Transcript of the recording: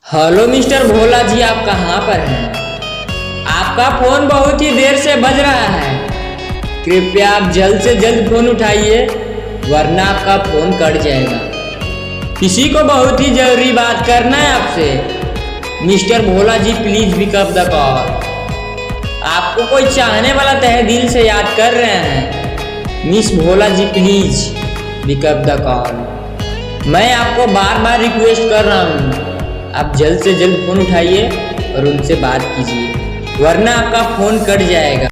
Hello mister Bhola जी, आप कहाँ पर हैं? आपका फोन बहुत ही देर से बज रहा है। कृपया आप जल्द से जल्द फोन उठाइए, वरना आपका फोन कट जाएगा। किसी को बहुत ही जरूरी बात करना है आपसे। Mister Bhola ji, please pick up the call. आपको कोई चाहने वाला तहे दिल से याद कर रहे हैं। Miss Bhola ji, please pick up the call. मैं आपको बार बार रिक्वेस्ट कर रहा हूँ, आप जल्द से जल्द फोन उठाइए और उनसे बात कीजिए, वरना आपका फोन कट जाएगा।